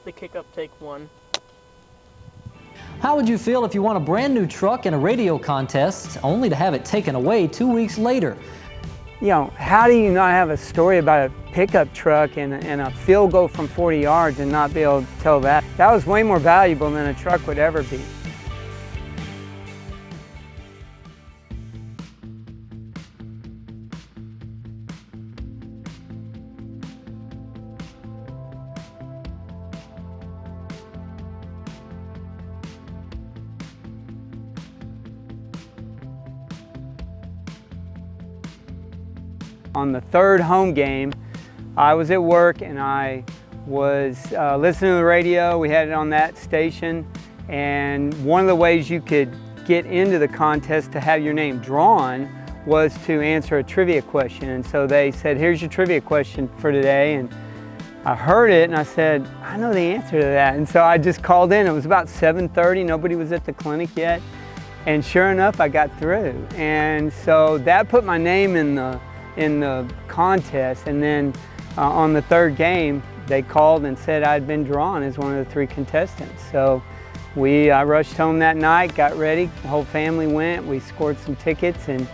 the kick up take one. How would you feel if you won a brand new truck in a radio contest, only to have it taken away 2 weeks later? You know, how do you not have a story about a pickup truck and a field goal from 40 yards and not be able to tell that? That was way more valuable than a truck would ever be. On the third home game, I was at work and I was listening to the radio. We had it on that station, and one of the ways you could get into the contest to have your name drawn was to answer a trivia question. And so they said, here's your trivia question for today. And I heard it and I said, I know the answer to that. And so I just called in. It was about 7:30, nobody was at the clinic yet. And sure enough, I got through. And so that put my name in the contest, and then on the third game they called and said I'd been drawn as one of the 3 contestants. So I rushed home that night, got ready, the whole family went, we scored some tickets and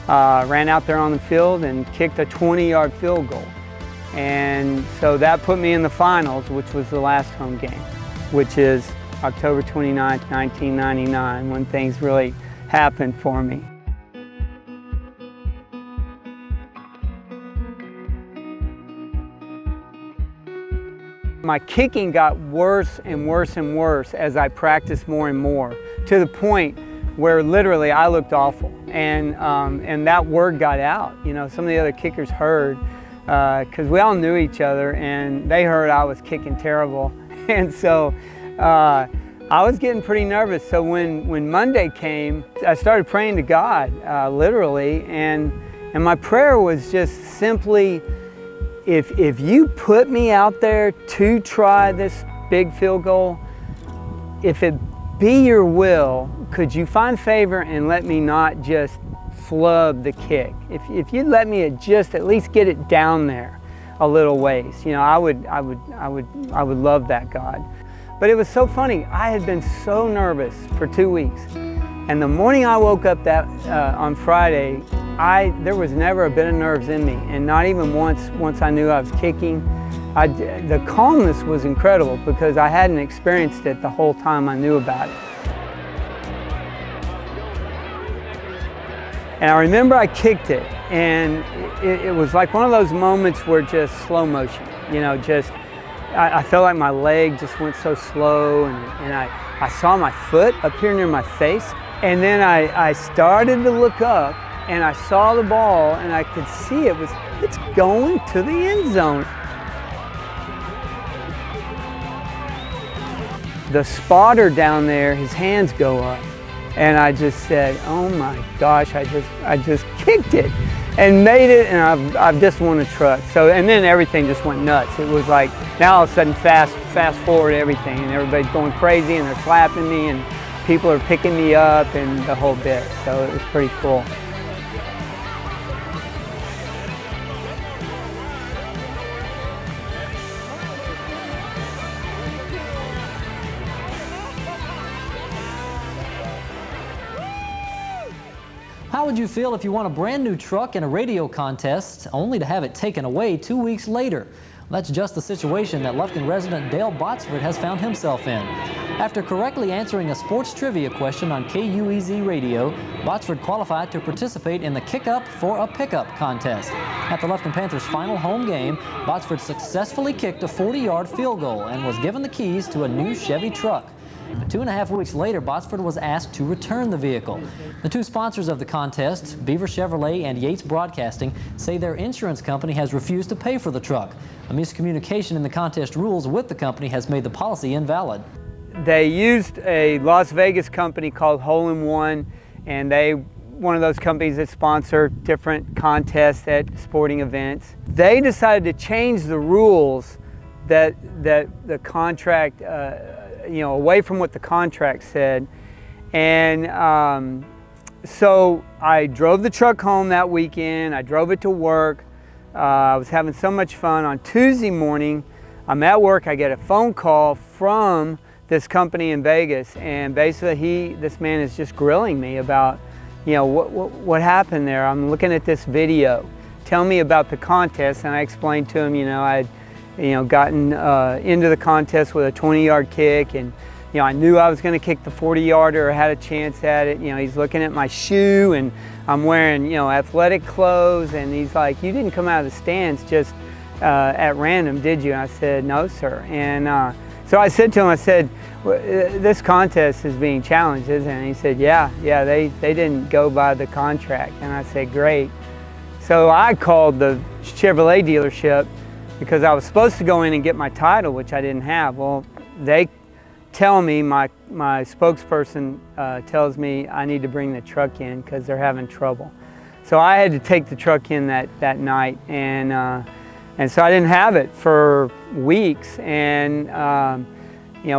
ran out there on the field and kicked a 20-yard field goal. And so that put me in the finals, which was the last home game, which is October 29th, 1999, when things really happened for me. My kicking got worse and worse and worse as I practiced more and more, to the point where literally I looked awful. And that word got out. You know, some of the other kickers heard, because we all knew each other, and they heard I was kicking terrible. And so I was getting pretty nervous. So when Monday came, I started praying to God, literally, and my prayer was just simply, if you put me out there to try this big field goal, if it be your will, could you find favor and let me not just flub the kick? If you'd let me just at least get it down there a little ways, you know, I would love that, God. But it was so funny. I had been so nervous for 2 weeks, and the morning I woke up on Friday, there was never a bit of nerves in me, and not even once I knew I was kicking. The calmness was incredible because I hadn't experienced it the whole time I knew about it. And I remember I kicked it, and it was like one of those moments where just slow motion, you know, just I felt like my leg just went so slow, and I saw my foot up here near my face, and then I started to look up, and I saw the ball, and I could see it's going to the end zone. The spotter down there, his hands go up, and I just said, oh my gosh, I just kicked it and made it, and I've just won a truck. So, and then everything just went nuts. It was like, now all of a sudden fast forward everything, and everybody's going crazy, and they're slapping me, and people are picking me up, and the whole bit. So it was pretty cool. How would you feel if you won a brand new truck in a radio contest, only to have it taken away 2 weeks later? That's just the situation that Lufkin resident Dale Botsford has found himself in. After correctly answering a sports trivia question on KUEZ radio, Botsford qualified to participate in the Kick Up for a Pickup contest. At the Lufkin Panthers' final home game, Botsford successfully kicked a 40-yard field goal and was given the keys to a new Chevy truck. But 2.5 weeks later, Botsford was asked to return the vehicle. The 2 sponsors of the contest, Beaver Chevrolet and Yates Broadcasting, say their insurance company has refused to pay for the truck. A miscommunication in the contest rules with the company has made the policy invalid. They used a Las Vegas company called Hole in One, and one of those companies that sponsor different contests at sporting events. They decided to change the rules that the contract, you know, away from what the contract said. And so I drove the truck home that weekend. I drove it to work. I was having so much fun. On Tuesday morning, I'm at work, I get a phone call from this company in Vegas, and basically this man is just grilling me about, what happened there. I'm looking at this video. Tell me about the contest, and I explained to him, I'd gotten into the contest with a 20-yard kick, and I knew I was going to kick the 40-yarder or had a chance at it. He's looking at my shoe, and I'm wearing athletic clothes, and he's like, "You didn't come out of the stands just at random, did you?" And I said, "No, sir." And so I said to him, I said, "This contest is being challenged, isn't it?" And he said, yeah, they didn't go by the contract." And I said, "Great." So I called the Chevrolet dealership because I was supposed to go in and get my title, which I didn't have. Well, they tell me, my spokesperson tells me I need to bring the truck in because they're having trouble. So I had to take the truck in that night, and so I didn't have it for weeks, and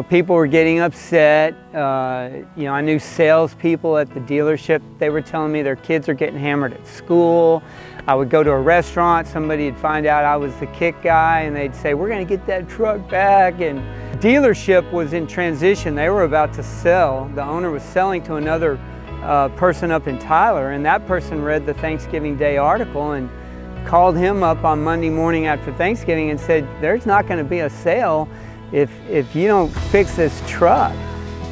people were getting upset. I knew salespeople at the dealership. They were telling me their kids are getting hammered at school. I would go to a restaurant, somebody would find out I was the kick guy, and they'd say, "We're going to get that truck back." And the dealership was in transition. They were about to sell. The owner was selling to another person up in Tyler, and that person read the Thanksgiving Day article and called him up on Monday morning after Thanksgiving and said, "There's not going to be a sale if you don't fix this truck."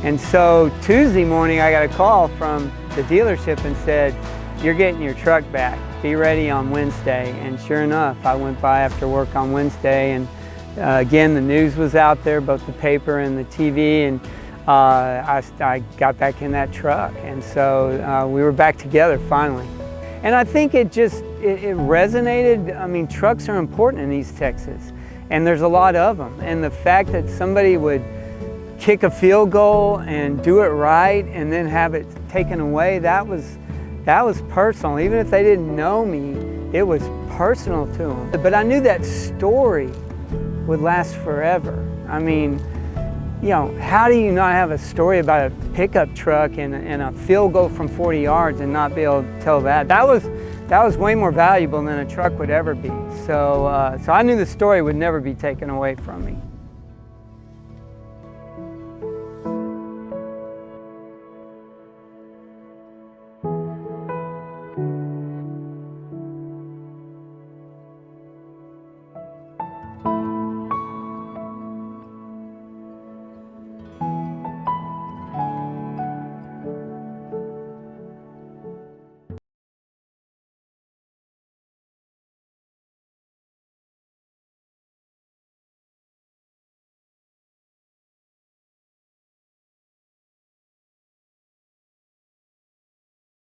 And so Tuesday morning I got a call from the dealership and said, "You're getting your truck back. Be ready on Wednesday." And sure enough, I went by after work on Wednesday, and again, the news was out there, both the paper and the TV, and I got back in that truck. And so we were back together finally. And I think it resonated. I mean, trucks are important in East Texas, and there's a lot of them. And the fact that somebody would kick a field goal and do it right and then have it taken away, that was personal. Even if they didn't know me, it was personal to them. But I knew that story would last forever. I mean, how do you not have a story about a pickup truck and a field goal from 40 yards and not be able to tell that? That was way more valuable than a truck would ever be. So I knew the story would never be taken away from me.